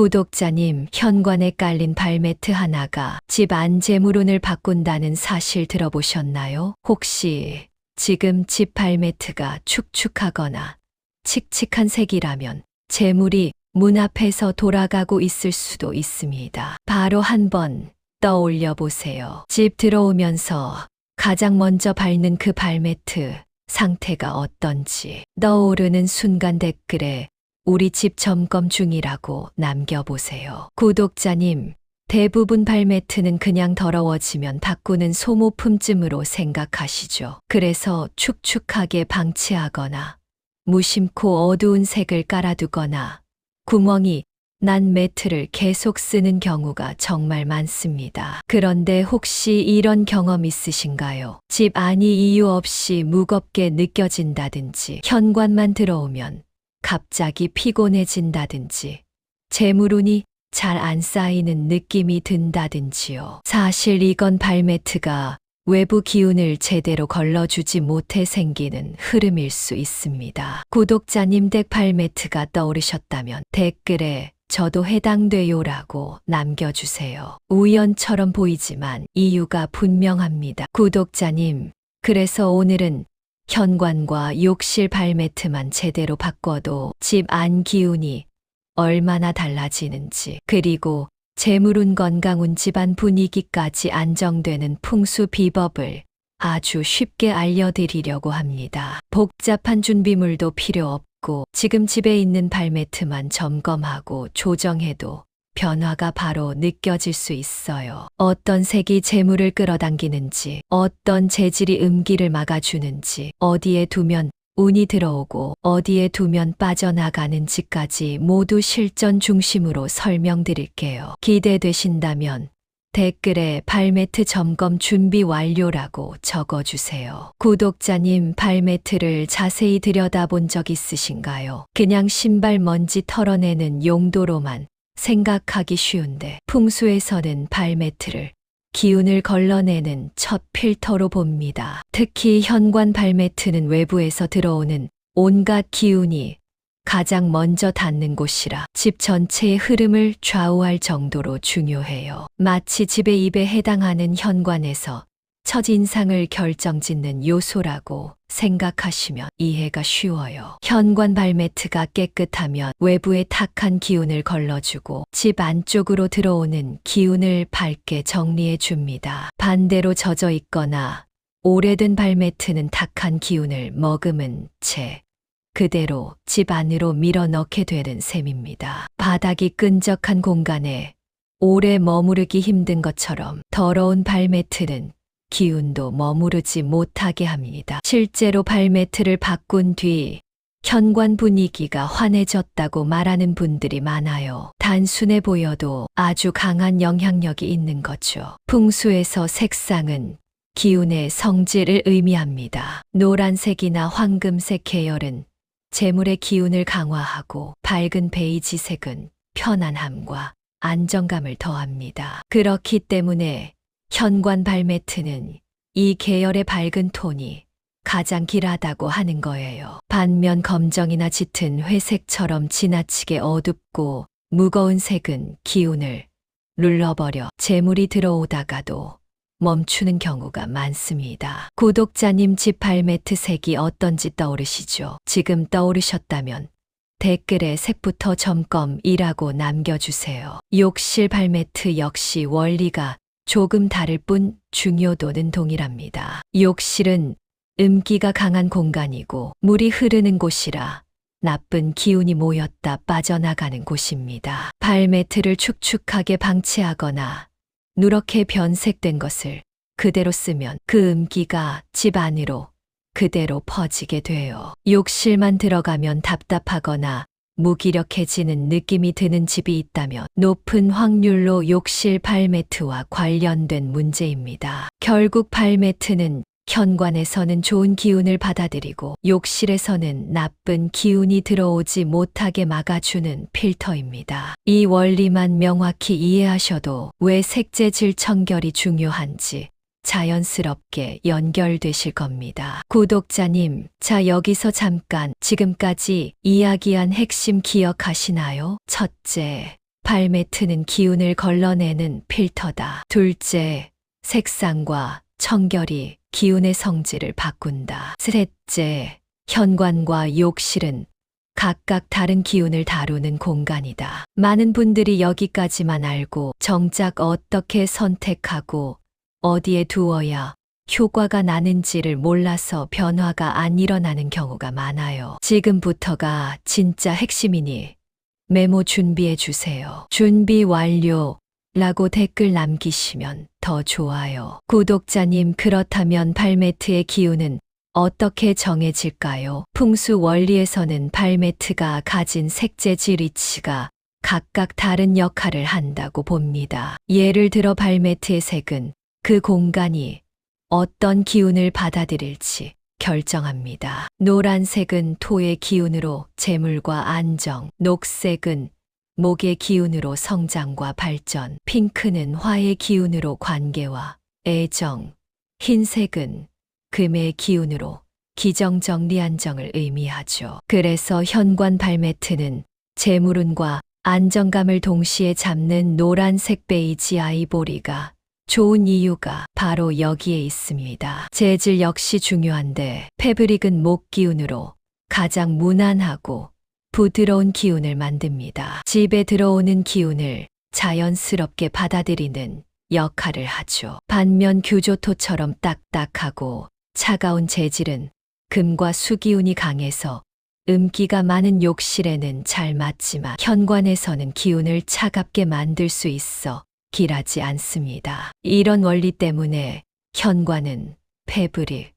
구독자님, 현관에 깔린 발매트 하나가 집 안 재물운을 바꾼다는 사실 들어보셨나요? 혹시 지금 집 발매트가 축축하거나 칙칙한 색이라면 재물이 문 앞에서 돌아가고 있을 수도 있습니다. 바로 한번 떠올려 보세요. 집 들어오면서 가장 먼저 밟는 그 발매트 상태가 어떤지 떠오르는 순간 댓글에 우리 집 점검 중이라고 남겨보세요. 구독자님, 대부분 발매트는 그냥 더러워지면 바꾸는 소모품쯤으로 생각하시죠. 그래서 축축하게 방치하거나 무심코 어두운 색을 깔아두거나 구멍이 난 매트를 계속 쓰는 경우가 정말 많습니다. 그런데 혹시 이런 경험 있으신가요? 집 안이 이유 없이 무겁게 느껴진다든지, 현관만 들어오면 갑자기 피곤해진다든지, 재물운이 잘 안 쌓이는 느낌이 든다든지요. 사실 이건 발매트가 외부 기운을 제대로 걸러주지 못해 생기는 흐름일 수 있습니다. 구독자님 댁 발매트가 떠오르셨다면 댓글에 저도 해당돼요라고 남겨주세요. 우연처럼 보이지만 이유가 분명합니다. 구독자님, 그래서 오늘은 현관과 욕실 발매트만 제대로 바꿔도 집 안 기운이 얼마나 달라지는지, 그리고 재물운, 건강운, 집안 분위기까지 안정되는 풍수 비법을 아주 쉽게 알려드리려고 합니다. 복잡한 준비물도 필요 없고 지금 집에 있는 발매트만 점검하고 조정해도 변화가 바로 느껴질 수 있어요. 어떤 색이 재물을 끌어당기는지, 어떤 재질이 음기를 막아주는지, 어디에 두면 운이 들어오고 어디에 두면 빠져나가는지까지 모두 실전 중심으로 설명드릴게요. 기대되신다면 댓글에 발매트 점검 준비 완료라고 적어주세요. 구독자님, 발매트를 자세히 들여다본 적 있으신가요? 그냥 신발 먼지 털어내는 용도로만 생각하기 쉬운데 풍수에서는 발매트를 기운을 걸러내는 첫 필터로 봅니다. 특히 현관 발매트는 외부에서 들어오는 온갖 기운이 가장 먼저 닿는 곳이라 집 전체의 흐름을 좌우할 정도로 중요해요. 마치 집의 입에 해당하는 현관에서 첫인상을 결정짓는 요소라고 생각하시면 이해가 쉬워요. 현관 발매트가 깨끗하면 외부의 탁한 기운을 걸러주고 집 안쪽으로 들어오는 기운을 밝게 정리해 줍니다. 반대로 젖어 있거나 오래된 발매트는 탁한 기운을 머금은 채 그대로 집 안으로 밀어넣게 되는 셈입니다. 바닥이 끈적한 공간에 오래 머무르기 힘든 것처럼 더러운 발매트는 기운도 머무르지 못하게 합니다. 실제로 발매트를 바꾼 뒤 현관 분위기가 환해졌다고 말하는 분들이 많아요. 단순해 보여도 아주 강한 영향력이 있는 거죠. 풍수에서 색상은 기운의 성질을 의미합니다. 노란색이나 황금색 계열은 재물의 기운을 강화하고 밝은 베이지색은 편안함과 안정감을 더합니다. 그렇기 때문에 현관 발매트는 이 계열의 밝은 톤이 가장 길하다고 하는 거예요. 반면 검정이나 짙은 회색처럼 지나치게 어둡고 무거운 색은 기운을 눌러버려 재물이 들어오다가도 멈추는 경우가 많습니다. 구독자님, 집 발매트 색이 어떤지 떠오르시죠? 지금 떠오르셨다면 댓글에 색부터 점검이라고 남겨주세요. 욕실 발매트 역시 원리가 조금 다를 뿐 중요도는 동일합니다. 욕실은 음기가 강한 공간이고 물이 흐르는 곳이라 나쁜 기운이 모였다 빠져나가는 곳입니다. 발매트를 축축하게 방치하거나 누렇게 변색된 것을 그대로 쓰면 그 음기가 집 안으로 그대로 퍼지게 돼요. 욕실만 들어가면 답답하거나 무기력해지는 느낌이 드는 집이 있다면 높은 확률로 욕실 발매트와 관련된 문제입니다. 결국 발매트는 현관에서는 좋은 기운을 받아들이고 욕실에서는 나쁜 기운이 들어오지 못하게 막아주는 필터입니다. 이 원리만 명확히 이해하셔도 왜 색재질 청결이 중요한지 자연스럽게 연결되실 겁니다. 구독자님, 자, 여기서 잠깐 지금까지 이야기한 핵심 기억하시나요? 첫째, 발매트는 기운을 걸러내는 필터다. 둘째, 색상과 청결이 기운의 성질을 바꾼다. 셋째, 현관과 욕실은 각각 다른 기운을 다루는 공간이다. 많은 분들이 여기까지만 알고 정작 어떻게 선택하고 어디에 두어야 효과가 나는지를 몰라서 변화가 안 일어나는 경우가 많아요. 지금부터가 진짜 핵심이니 메모 준비해 주세요. 준비 완료 라고 댓글 남기시면 더 좋아요. 구독자님, 그렇다면 발매트의 기운은 어떻게 정해질까요? 풍수 원리에서는 발매트가 가진 색재질 위치가 각각 다른 역할을 한다고 봅니다. 예를 들어 발매트의 색은 그 공간이 어떤 기운을 받아들일지 결정합니다. 노란색은 토의 기운으로 재물과 안정, 녹색은 목의 기운으로 성장과 발전, 핑크는 화의 기운으로 관계와 애정, 흰색은 금의 기운으로 기정정리 안정을 의미하죠. 그래서 현관 발매트는 재물운과 안정감을 동시에 잡는 노란색, 베이지, 아이보리가 좋은 이유가 바로 여기에 있습니다. 재질 역시 중요한데 패브릭은 목 기운으로 가장 무난하고 부드러운 기운을 만듭니다. 집에 들어오는 기운을 자연스럽게 받아들이는 역할을 하죠. 반면 규조토처럼 딱딱하고 차가운 재질은 금과 수기운이 강해서 음기가 많은 욕실에는 잘 맞지만 현관에서는 기운을 차갑게 만들 수 있어 길하지 않습니다. 이런 원리 때문에 현관은 패브릭,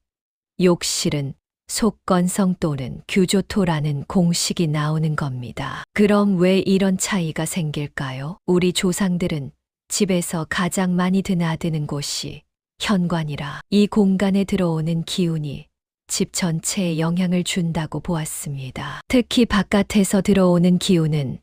욕실은 속건성 또는 규조토라는 공식이 나오는 겁니다. 그럼 왜 이런 차이가 생길까요? 우리 조상들은 집에서 가장 많이 드나드는 곳이 현관이라 이 공간에 들어오는 기운이 집 전체에 영향을 준다고 보았습니다. 특히 바깥에서 들어오는 기운은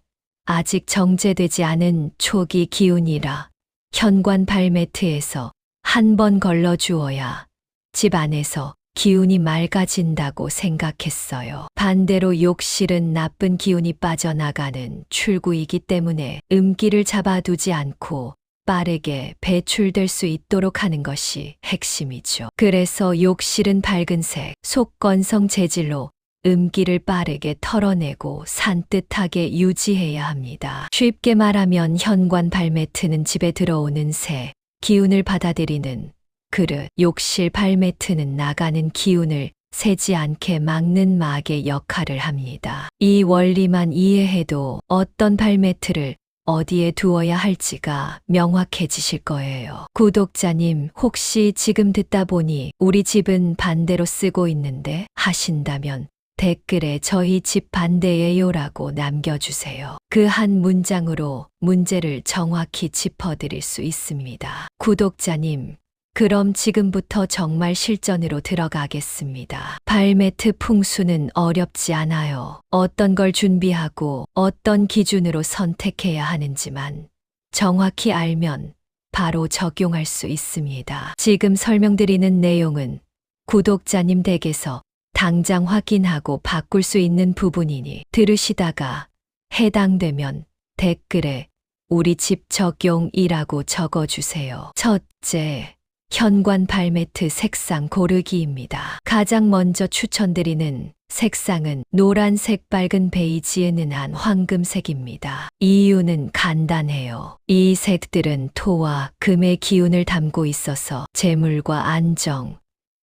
아직 정제되지 않은 초기 기운이라 현관 발매트에서 한 번 걸러주어야 집 안에서 기운이 맑아진다고 생각했어요. 반대로 욕실은 나쁜 기운이 빠져나가는 출구이기 때문에 음기를 잡아두지 않고 빠르게 배출될 수 있도록 하는 것이 핵심이죠. 그래서 욕실은 밝은색, 속건성 재질로 음기를 빠르게 털어내고 산뜻하게 유지해야 합니다. 쉽게 말하면 현관 발매트는 집에 들어오는 새, 기운을 받아들이는 그릇, 욕실 발매트는 나가는 기운을 새지 않게 막는 막의 역할을 합니다. 이 원리만 이해해도 어떤 발매트를 어디에 두어야 할지가 명확해지실 거예요. 구독자님, 혹시 지금 듣다 보니 우리 집은 반대로 쓰고 있는데 하신다면 댓글에 저희 집 반대예요라고 남겨주세요. 그 한 문장으로 문제를 정확히 짚어드릴 수 있습니다. 구독자님, 그럼 지금부터 정말 실전으로 들어가겠습니다. 발매트 풍수는 어렵지 않아요. 어떤 걸 준비하고 어떤 기준으로 선택해야 하는지만 정확히 알면 바로 적용할 수 있습니다. 지금 설명드리는 내용은 구독자님 댁에서 당장 확인하고 바꿀 수 있는 부분이니 들으시다가 해당되면 댓글에 우리 집 적용이라고 적어주세요. 첫째, 현관 발매트 색상 고르기입니다. 가장 먼저 추천드리는 색상은 노란색, 빨간, 베이지에 은한 황금색입니다. 이유는 간단해요. 이 색들은 토와 금의 기운을 담고 있어서 재물과 안정,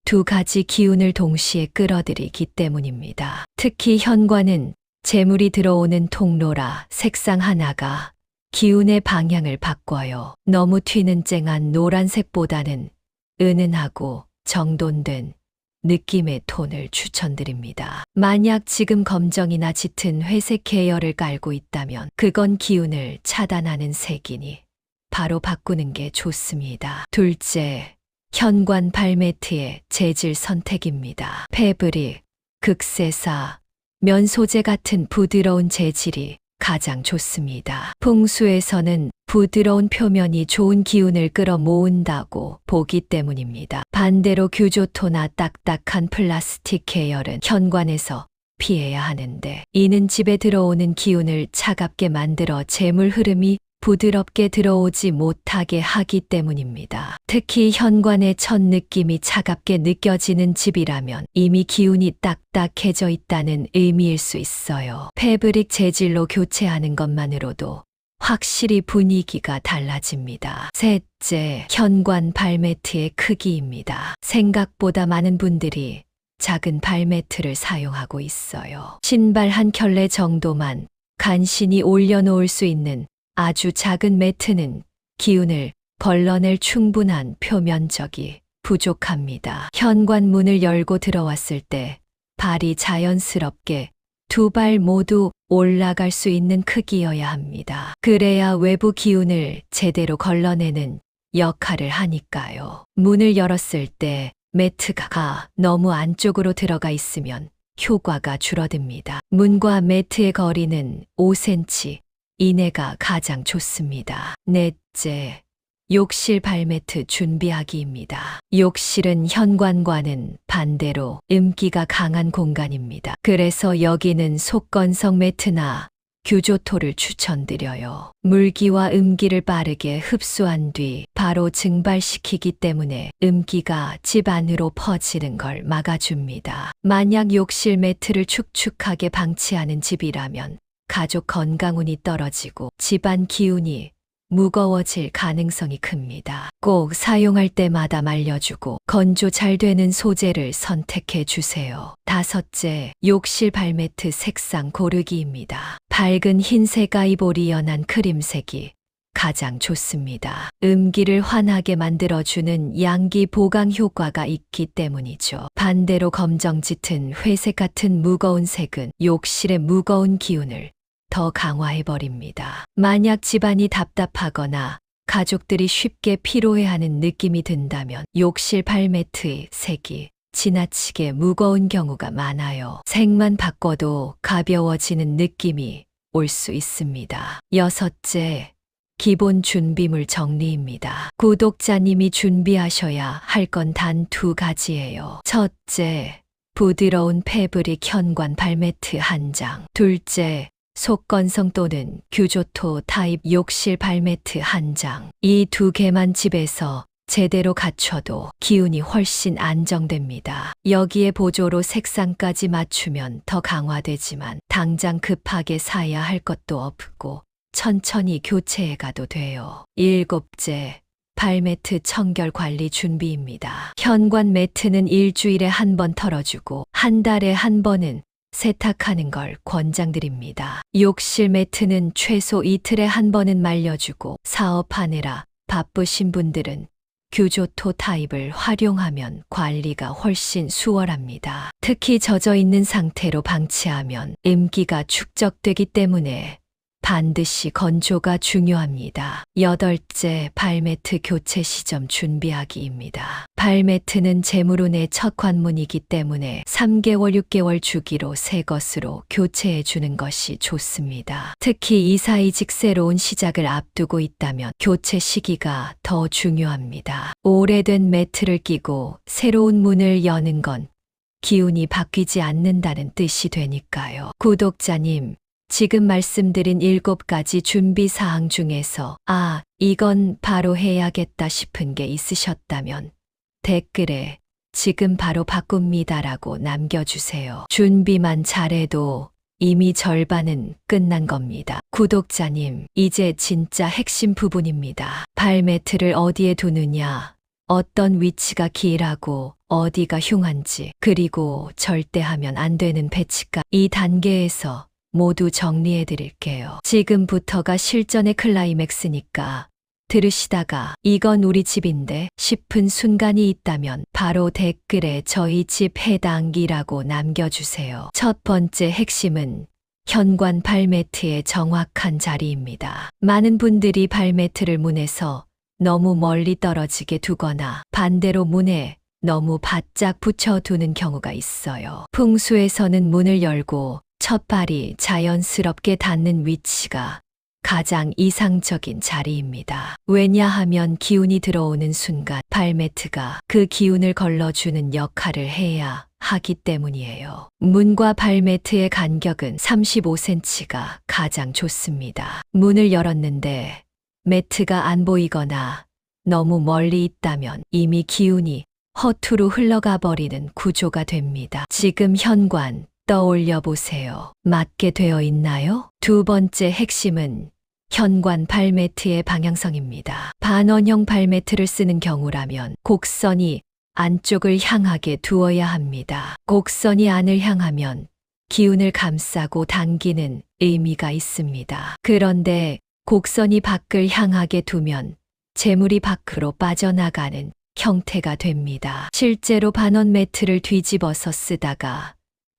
두 가지 기운을 동시에 끌어들이기 때문입니다. 특히 현관은 재물이 들어오는 통로라 색상 하나가 기운의 방향을 바꿔요. 너무 튀는 쨍한 노란색보다는 은은하고 정돈된 느낌의 톤을 추천드립니다. 만약 지금 검정이나 짙은 회색 계열을 깔고 있다면 그건 기운을 차단하는 색이니 바로 바꾸는 게 좋습니다. 둘째, 현관 발매트의 재질 선택입니다. 패브릭, 극세사, 면 소재 같은 부드러운 재질이 가장 좋습니다. 풍수에서는 부드러운 표면이 좋은 기운을 끌어모은다고 보기 때문입니다. 반대로 규조토나 딱딱한 플라스틱 계열은 현관에서 피해야 하는데 이는 집에 들어오는 기운을 차갑게 만들어 재물 흐름이 부드럽게 들어오지 못하게 하기 때문입니다. 특히 현관의 첫 느낌이 차갑게 느껴지는 집이라면 이미 기운이 딱딱해져 있다는 의미일 수 있어요. 패브릭 재질로 교체하는 것만으로도 확실히 분위기가 달라집니다. 셋째, 현관 발매트의 크기입니다. 생각보다 많은 분들이 작은 발매트를 사용하고 있어요. 신발 한 켤레 정도만 간신히 올려놓을 수 있는 아주 작은 매트는 기운을 걸러낼 충분한 표면적이 부족합니다. 현관 문을 열고 들어왔을 때 발이 자연스럽게 두 발 모두 올라갈 수 있는 크기여야 합니다. 그래야 외부 기운을 제대로 걸러내는 역할을 하니까요. 문을 열었을 때 매트가 너무 안쪽으로 들어가 있으면 효과가 줄어듭니다. 문과 매트의 거리는 5cm 이내가 가장 좋습니다. 넷째, 욕실 발매트 준비하기입니다. 욕실은 현관과는 반대로 음기가 강한 공간입니다. 그래서 여기는 속건성 매트나 규조토를 추천드려요. 물기와 음기를 빠르게 흡수한 뒤 바로 증발시키기 때문에 음기가 집 안으로 퍼지는 걸 막아줍니다. 만약 욕실 매트를 축축하게 방치하는 집이라면 가족 건강운이 떨어지고 집안 기운이 무거워질 가능성이 큽니다. 꼭 사용할 때마다 말려주고 건조 잘 되는 소재를 선택해 주세요. 다섯째, 욕실 발매트 색상 고르기입니다. 밝은 흰색 아이보리 연한 크림색이 가장 좋습니다. 음기를 환하게 만들어주는 양기 보강 효과가 있기 때문이죠. 반대로 검정 짙은 회색 같은 무거운 색은 욕실의 무거운 기운을 더 강화해버립니다. 만약 집안이 답답하거나 가족들이 쉽게 피로해하는 느낌이 든다면 욕실 발매트의 색이 지나치게 무거운 경우가 많아요. 색만 바꿔도 가벼워지는 느낌이 올 수 있습니다. 여섯째, 기본 준비물 정리입니다. 구독자님이 준비하셔야 할 건 단 2가지예요. 첫째, 부드러운 패브릭 현관 발매트 1장. 둘째, 속건성 또는 규조토 타입 욕실 발매트 1장. 이 2개만 집에서 제대로 갖춰도 기운이 훨씬 안정됩니다. 여기에 보조로 색상까지 맞추면 더 강화되지만 당장 급하게 사야 할 것도 없고 천천히 교체해 가도 돼요. 일곱째, 발매트 청결 관리 준비입니다. 현관 매트는 일주일에 한 번 털어주고 한 달에 한 번은 세탁하는 걸 권장드립니다. 욕실 매트는 최소 이틀에 한 번은 말려주고 사업하느라 바쁘신 분들은 규조토 타입을 활용하면 관리가 훨씬 수월합니다. 특히 젖어 있는 상태로 방치하면 음기가 축적되기 때문에 반드시 건조가 중요합니다. 여덟째, 발매트 교체 시점 준비하기입니다. 발매트는 재물운의 첫 관문이기 때문에 3개월, 6개월 주기로 새 것으로 교체해 주는 것이 좋습니다. 특히 이 사이직 새로운 시작을 앞두고 있다면 교체 시기가 더 중요합니다. 오래된 매트를 끼고 새로운 문을 여는 건 기운이 바뀌지 않는다는 뜻이 되니까요. 구독자님, 지금 말씀드린 7가지 준비 사항 중에서 이건 바로 해야겠다 싶은 게 있으셨다면 댓글에 지금 바로 바꿉니다라고 남겨주세요. 준비만 잘해도 이미 절반은 끝난 겁니다. 구독자님, 이제 진짜 핵심 부분입니다. 발매트를 어디에 두느냐, 어떤 위치가 기라고 어디가 흉한지, 그리고 절대 하면 안 되는 배치가 이 단계에서 모두 정리해 드릴게요. 지금부터가 실전의 클라이맥스니까 들으시다가 이건 우리 집인데 싶은 순간이 있다면 바로 댓글에 저희 집 해당기라고 남겨주세요. 첫 번째 핵심은 현관 발매트의 정확한 자리입니다. 많은 분들이 발매트를 문에서 너무 멀리 떨어지게 두거나 반대로 문에 너무 바짝 붙여두는 경우가 있어요. 풍수에서는 문을 열고 첫 발이 자연스럽게 닿는 위치가 가장 이상적인 자리입니다. 왜냐하면 기운이 들어오는 순간 발매트가 그 기운을 걸러주는 역할을 해야 하기 때문이에요. 문과 발매트의 간격은 35cm가 가장 좋습니다. 문을 열었는데 매트가 안 보이거나 너무 멀리 있다면 이미 기운이 허투루 흘러가 버리는 구조가 됩니다. 지금 현관 떠올려 보세요. 맞게 되어 있나요? 두 번째 핵심은 현관 발매트의 방향성입니다. 반원형 발매트를 쓰는 경우라면 곡선이 안쪽을 향하게 두어야 합니다. 곡선이 안을 향하면 기운을 감싸고 당기는 의미가 있습니다. 그런데 곡선이 밖을 향하게 두면 재물이 밖으로 빠져나가는 형태가 됩니다. 실제로 반원 매트를 뒤집어서 쓰다가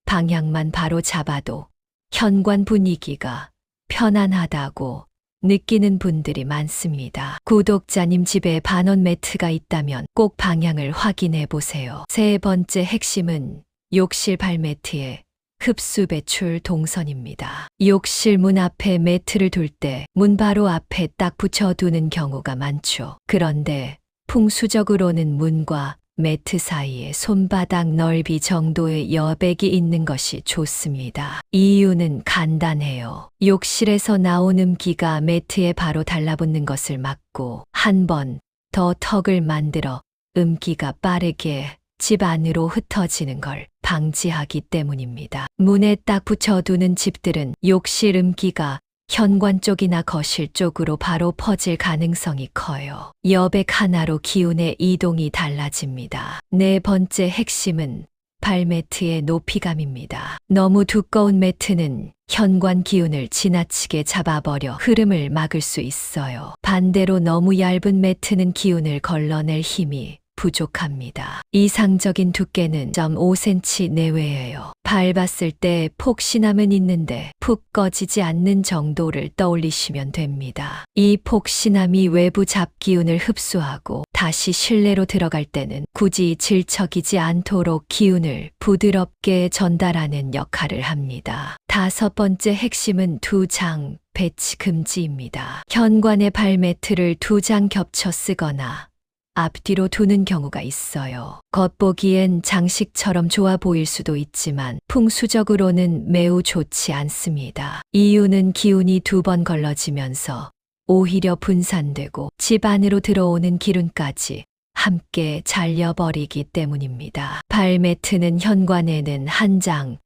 방향만 바로 잡아도 현관 분위기가 편안하다고 느끼는 분들이 많습니다. 구독자님 집에 반원 매트가 있다면 꼭 방향을 확인해 보세요. 세 번째 핵심은 욕실 발매트의 흡수 배출 동선입니다. 욕실 문 앞에 매트를 둘 때 문 바로 앞에 딱 붙여두는 경우가 많죠. 그런데 풍수적으로는 문과 매트 사이에 손바닥 넓이 정도의 여백이 있는 것이 좋습니다. 이유는 간단해요. 욕실에서 나온 음기가 매트에 바로 달라붙는 것을 막고 한 번 더 턱을 만들어 음기가 빠르게 집 안으로 흩어지는 걸 방지하기 때문입니다. 문에 딱 붙여두는 집들은 욕실 음기가 현관 쪽이나 거실 쪽으로 바로 퍼질 가능성이 커요. 여백 하나로 기운의 이동이 달라집니다. 네 번째 핵심은 발매트의 높이감입니다. 너무 두꺼운 매트는 현관 기운을 지나치게 잡아버려 흐름을 막을 수 있어요. 반대로 너무 얇은 매트는 기운을 걸러낼 힘이 부족합니다. 이상적인 두께는 0.5cm 내외예요. 밟았을 때 폭신함은 있는데 푹 꺼지지 않는 정도를 떠올리시면 됩니다. 이 폭신함이 외부 잡기운을 흡수하고 다시 실내로 들어갈 때는 굳이 질척이지 않도록 기운을 부드럽게 전달하는 역할을 합니다. 다섯 번째 핵심은 두 장 배치 금지입니다. 현관의 발매트를 두 장 겹쳐 쓰거나 앞뒤로 두는 경우가 있어요. 겉보기엔 장식처럼 좋아 보일 수도 있지만 풍수적으로는 매우 좋지 않습니다. 이유는 기운이 두 번 걸러지면서 오히려 분산되고 집 안으로 들어오는 기운까지 함께 잘려버리기 때문입니다. 발매트는 현관에는 한 장,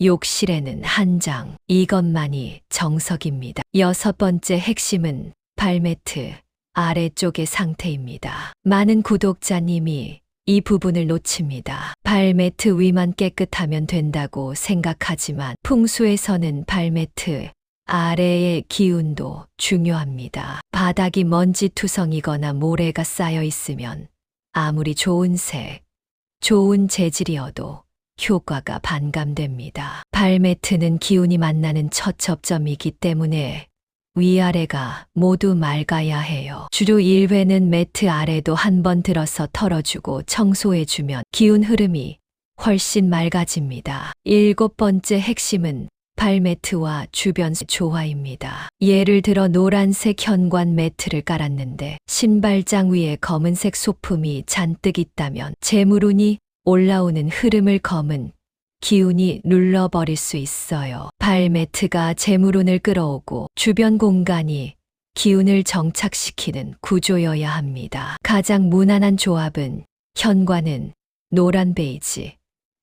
욕실에는 한 장, 이것만이 정석입니다. 여섯 번째 핵심은 발매트 아래쪽의 상태입니다. 많은 구독자님이 이 부분을 놓칩니다. 발매트 위만 깨끗하면 된다고 생각하지만 풍수에서는 발매트 아래의 기운도 중요합니다. 바닥이 먼지투성이거나 모래가 쌓여 있으면 아무리 좋은 색, 좋은 재질이어도 효과가 반감됩니다. 발매트는 기운이 만나는 첫 접점이기 때문에 위아래가 모두 맑아야 해요. 주로 1회는 매트 아래도 한번 들어서 털어주고 청소해주면 기운 흐름이 훨씬 맑아집니다. 일곱 번째 핵심은 발매트와 주변 조화입니다. 예를 들어 노란색 현관 매트를 깔았는데 신발장 위에 검은색 소품이 잔뜩 있다면 재물운이 올라오는 흐름을 검은 기운이 눌러버릴 수 있어요. 발매트가 재물운을 끌어오고 주변 공간이 기운을 정착시키는 구조여야 합니다. 가장 무난한 조합은 현관은 노란 베이지,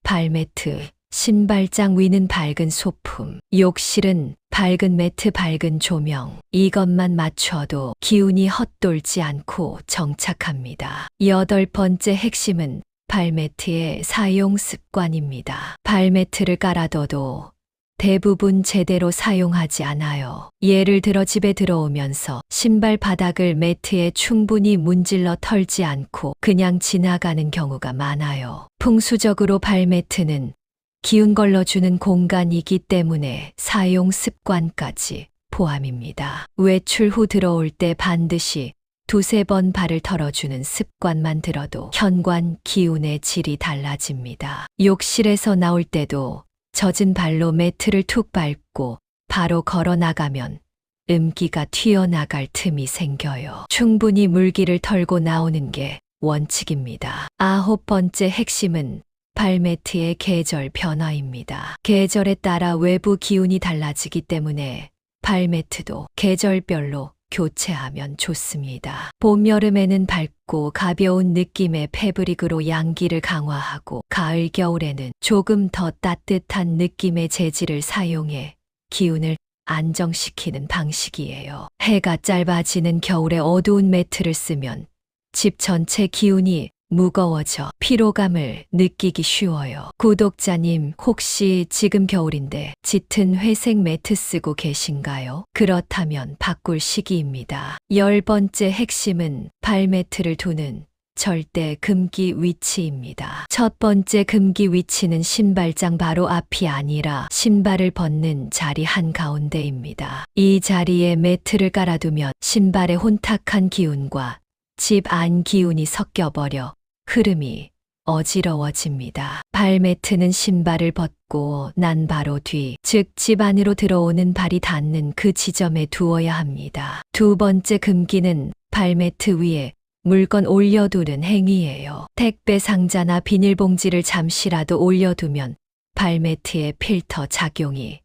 발매트, 신발장 위는 밝은 소품, 욕실은 밝은 매트, 밝은 조명. 이것만 맞춰도 기운이 헛돌지 않고 정착합니다. 여덟 번째 핵심은 발매트의 사용 습관입니다. 발매트를 깔아둬도 대부분 제대로 사용하지 않아요. 예를 들어 집에 들어오면서 신발 바닥을 매트에 충분히 문질러 털지 않고 그냥 지나가는 경우가 많아요. 풍수적으로 발매트는 기운 걸러주는 공간이기 때문에 사용 습관까지 포함입니다. 외출 후 들어올 때 반드시 두세 번 발을 털어주는 습관만 들어도 현관 기운의 질이 달라집니다. 욕실에서 나올 때도 젖은 발로 매트를 툭 밟고 바로 걸어 나가면 음기가 튀어나갈 틈이 생겨요. 충분히 물기를 털고 나오는 게 원칙입니다. 아홉 번째 핵심은 발매트의 계절 변화입니다. 계절에 따라 외부 기운이 달라지기 때문에 발매트도 계절별로 교체하면 좋습니다. 봄, 여름에는 밝고 가벼운 느낌의 패브릭으로 양기를 강화하고 가을, 겨울에는 조금 더 따뜻한 느낌의 재질을 사용해 기운을 안정시키는 방식이에요. 해가 짧아지는 겨울에 어두운 매트를 쓰면 집 전체 기운이 무거워져 피로감을 느끼기 쉬워요. 구독자님, 혹시 지금 겨울인데 짙은 회색 매트 쓰고 계신가요? 그렇다면 바꿀 시기입니다. 10번째 핵심은 발매트를 두는 절대 금기 위치입니다. 첫 번째 금기 위치는 신발장 바로 앞이 아니라 신발을 벗는 자리 한가운데입니다. 이 자리에 매트를 깔아두면 신발의 혼탁한 기운과 집 안 기운이 섞여버려 흐름이 어지러워집니다. 발매트는 신발을 벗고 난 바로 뒤, 즉 집 안으로 들어오는 발이 닿는 그 지점에 두어야 합니다. 두 번째 금기는 발매트 위에 물건 올려두는 행위예요. 택배 상자나 비닐봉지를 잠시라도 올려두면 발매트의 필터 작용이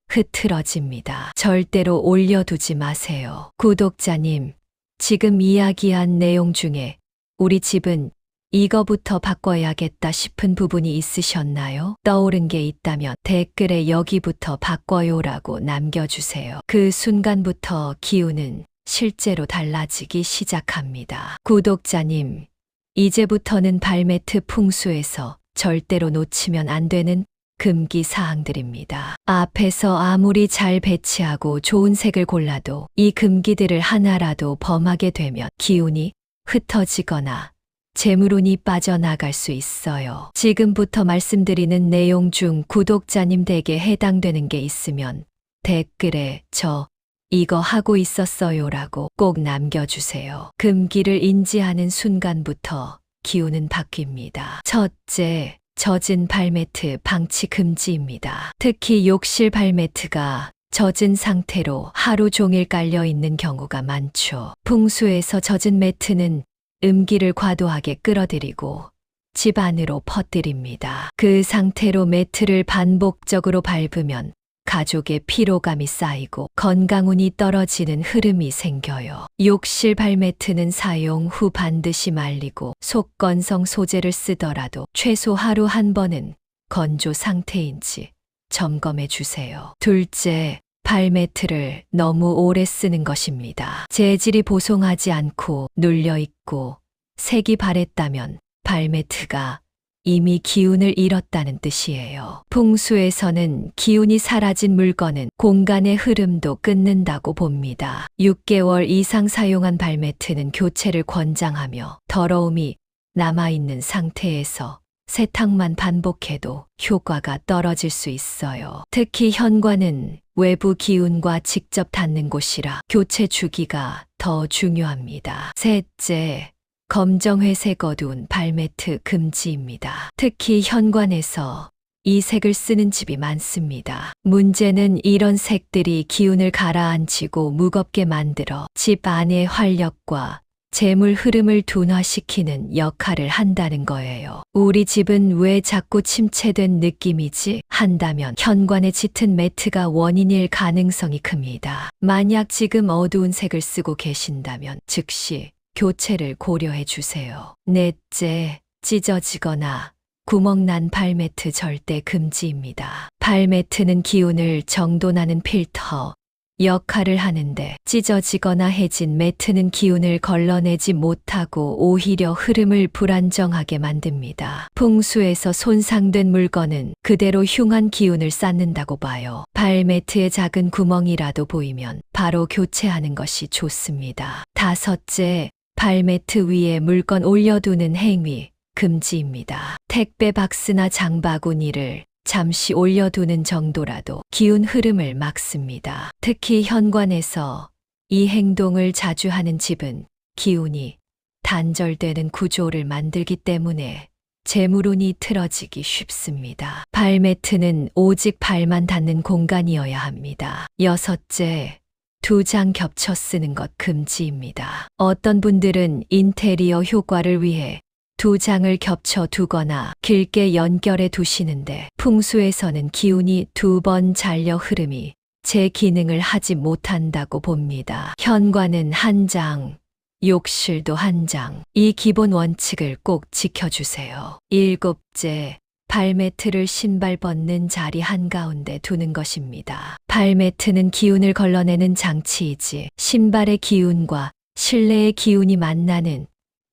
흐트러집니다. 절대로 올려두지 마세요. 구독자님, 지금 이야기한 내용 중에 우리 집은 이거부터 바꿔야겠다 싶은 부분이 있으셨나요? 떠오른 게 있다면 댓글에 여기부터 바꿔요라고 남겨주세요. 그 순간부터 기운은 실제로 달라지기 시작합니다. 구독자님, 이제부터는 발매트 풍수에서 절대로 놓치면 안 되는 금기 사항들입니다. 앞에서 아무리 잘 배치하고 좋은 색을 골라도 이 금기들을 하나라도 범하게 되면 기운이 흩어지거나 재물운이 빠져나갈 수 있어요. 지금부터 말씀드리는 내용 중 구독자님 댁에 해당되는 게 있으면 댓글에 저 이거 하고 있었어요라고 꼭 남겨주세요. 금기를 인지하는 순간부터 기운은 바뀝니다. 첫째, 젖은 발매트 방치 금지입니다. 특히 욕실 발매트가 젖은 상태로 하루 종일 깔려 있는 경우가 많죠. 풍수에서 젖은 매트는 음기를 과도하게 끌어들이고 집 안으로 퍼뜨립니다. 그 상태로 매트를 반복적으로 밟으면 가족의 피로감이 쌓이고 건강운이 떨어지는 흐름이 생겨요. 욕실 발매트는 사용 후 반드시 말리고 속건성 소재를 쓰더라도 최소 하루 한 번은 건조 상태인지 점검해 주세요. 둘째, 발매트를 너무 오래 쓰는 것입니다. 재질이 보송하지 않고 눌려있고 색이 바랬다면 발매트가 이미 기운을 잃었다는 뜻이에요. 풍수에서는 기운이 사라진 물건은 공간의 흐름도 끊는다고 봅니다. 6개월 이상 사용한 발매트는 교체를 권장하며 더러움이 남아있는 상태에서 세탁만 반복해도 효과가 떨어질 수 있어요. 특히 현관은 외부 기운과 직접 닿는 곳이라 교체 주기가 더 중요합니다. 셋째, 검정회색 어두운 발매트 금지입니다. 특히 현관에서 이 색을 쓰는 집이 많습니다. 문제는 이런 색들이 기운을 가라앉히고 무겁게 만들어 집 안의 활력과 재물 흐름을 둔화시키는 역할을 한다는 거예요. 우리 집은 왜 자꾸 침체된 느낌이지? 한다면 현관에 짙은 매트가 원인일 가능성이 큽니다. 만약 지금 어두운 색을 쓰고 계신다면 즉시 교체를 고려해 주세요. 넷째, 찢어지거나 구멍난 발매트 절대 금지입니다. 발매트는 기운을 정돈하는 필터 역할을 하는데 찢어지거나 해진 매트는 기운을 걸러내지 못하고 오히려 흐름을 불안정하게 만듭니다. 풍수에서 손상된 물건은 그대로 흉한 기운을 쌓는다고 봐요. 발매트에 작은 구멍이라도 보이면 바로 교체하는 것이 좋습니다. 다섯째, 발매트 위에 물건 올려두는 행위 금지입니다. 택배 박스나 장바구니를 잠시 올려두는 정도라도 기운 흐름을 막습니다. 특히 현관에서 이 행동을 자주 하는 집은 기운이 단절되는 구조를 만들기 때문에 재물운이 틀어지기 쉽습니다. 발매트는 오직 발만 닿는 공간이어야 합니다. 여섯째, 2장 겹쳐 쓰는 것 금지입니다. 어떤 분들은 인테리어 효과를 위해 두 장을 겹쳐 두거나 길게 연결해 두시는데 풍수에서는 기운이 두 번 잘려 흐름이 제 기능을 하지 못한다고 봅니다. 현관은 한 장, 욕실도 한 장. 이 기본 원칙을 꼭 지켜주세요. 일곱째, 발매트를 신발 벗는 자리 한가운데 두는 것입니다. 발매트는 기운을 걸러내는 장치이지 신발의 기운과 실내의 기운이 만나는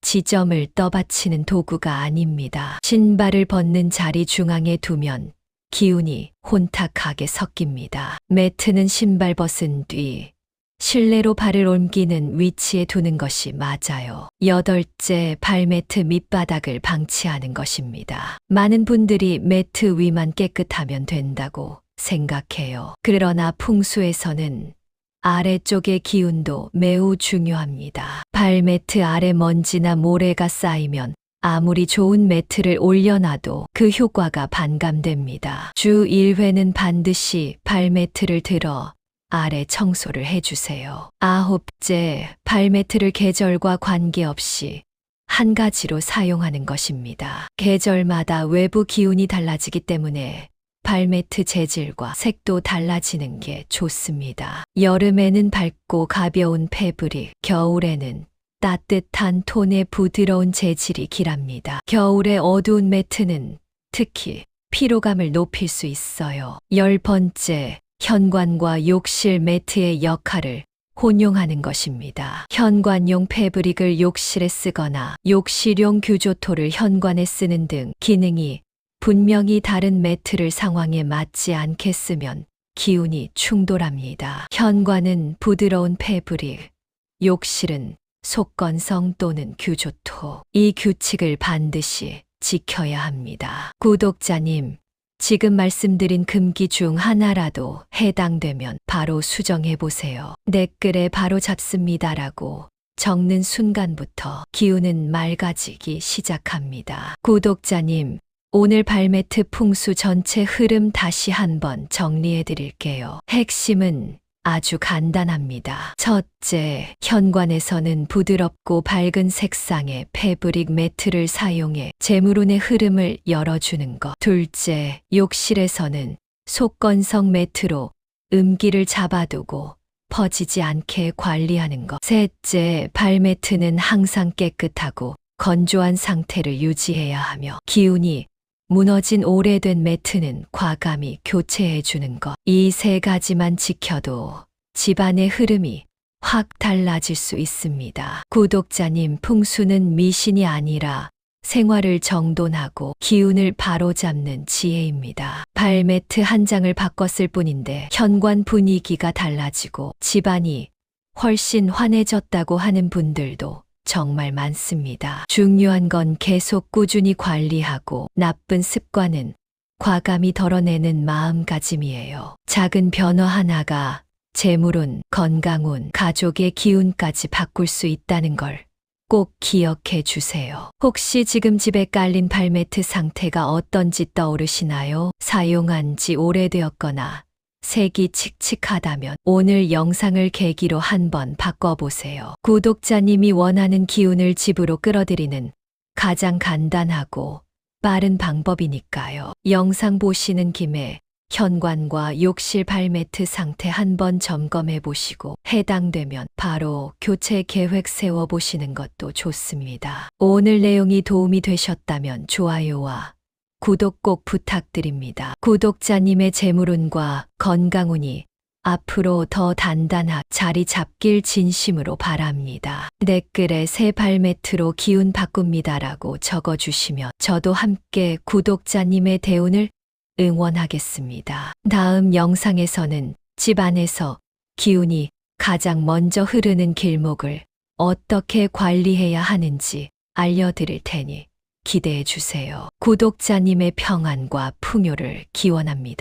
지점을 떠받치는 도구가 아닙니다. 신발을 벗는 자리 중앙에 두면 기운이 혼탁하게 섞입니다. 매트는 신발 벗은 뒤 실내로 발을 옮기는 위치에 두는 것이 맞아요. 여덟째, 발매트 밑바닥을 방치하는 것입니다. 많은 분들이 매트 위만 깨끗하면 된다고 생각해요. 그러나 풍수에서는 아래쪽의 기운도 매우 중요합니다. 발매트 아래 먼지나 모래가 쌓이면 아무리 좋은 매트를 올려놔도 그 효과가 반감됩니다. 주 1회는 반드시 발매트를 들어 아래 청소를 해주세요. 아홉째, 발매트를 계절과 관계없이 한 가지로 사용하는 것입니다. 계절마다 외부 기운이 달라지기 때문에 발매트 재질과 색도 달라지는 게 좋습니다. 여름에는 밝고 가벼운 패브릭, 겨울에는 따뜻한 톤의 부드러운 재질이 길합니다. 겨울에 어두운 매트는 특히 피로감을 높일 수 있어요. 10번째, 현관과 욕실 매트의 역할을 혼용하는 것입니다. 현관용 패브릭을 욕실에 쓰거나 욕실용 규조토를 현관에 쓰는 등 기능이 분명히 다른 매트를 상황에 맞지 않게 쓰면 기운이 충돌합니다. 현관은 부드러운 패브릭, 욕실은 속건성 또는 규조토. 이 규칙을 반드시 지켜야 합니다. 구독자님, 지금 말씀드린 금기 중 하나라도 해당되면 바로 수정해 보세요. 댓글에 바로 잡습니다라고 적는 순간부터 기운은 맑아지기 시작합니다. 구독자님, 오늘 발매트 풍수 전체 흐름 다시 한번 정리해 드릴게요. 핵심은 아주 간단합니다. 첫째, 현관에서는 부드럽고 밝은 색상의 패브릭 매트를 사용해 재물운의 흐름을 열어주는 것. 둘째, 욕실에서는 속건성 매트로 음기를 잡아두고 퍼지지 않게 관리하는 것. 셋째, 발매트는 항상 깨끗하고 건조한 상태를 유지해야 하며 기운이 무너진 오래된 매트는 과감히 교체해 주는 것. 이 세 가지만 지켜도 집안의 흐름이 확 달라질 수 있습니다. 구독자님, 풍수는 미신이 아니라 생활을 정돈하고 기운을 바로잡는 지혜입니다. 발매트 한 장을 바꿨을 뿐인데 현관 분위기가 달라지고 집안이 훨씬 환해졌다고 하는 분들도 정말 많습니다. 중요한 건 계속 꾸준히 관리하고 나쁜 습관은 과감히 덜어내는 마음가짐이에요. 작은 변화 하나가 재물운, 건강운, 가족의 기운까지 바꿀 수 있다는 걸 꼭 기억해 주세요. 혹시 지금 집에 깔린 발매트 상태가 어떤지 떠오르시나요? 사용한 지 오래되었거나 색이 칙칙하다면 오늘 영상을 계기로 한번 바꿔보세요. 구독자님이 원하는 기운을 집으로 끌어들이는 가장 간단하고 빠른 방법이니까요. 영상 보시는 김에 현관과 욕실 발매트 상태 한번 점검해 보시고 해당되면 바로 교체 계획 세워 보시는 것도 좋습니다. 오늘 내용이 도움이 되셨다면 좋아요와 구독 꼭 부탁드립니다. 구독자님의 재물운과 건강운이 앞으로 더 단단하게 자리 잡길 진심으로 바랍니다. 댓글에 새 발매트로 기운 바꿉니다라고 적어주시면 저도 함께 구독자님의 대운을 응원하겠습니다. 다음 영상에서는 집안에서 기운이 가장 먼저 흐르는 길목을 어떻게 관리해야 하는지 알려드릴 테니 기대해 주세요. 구독자님의 평안과 풍요를 기원합니다.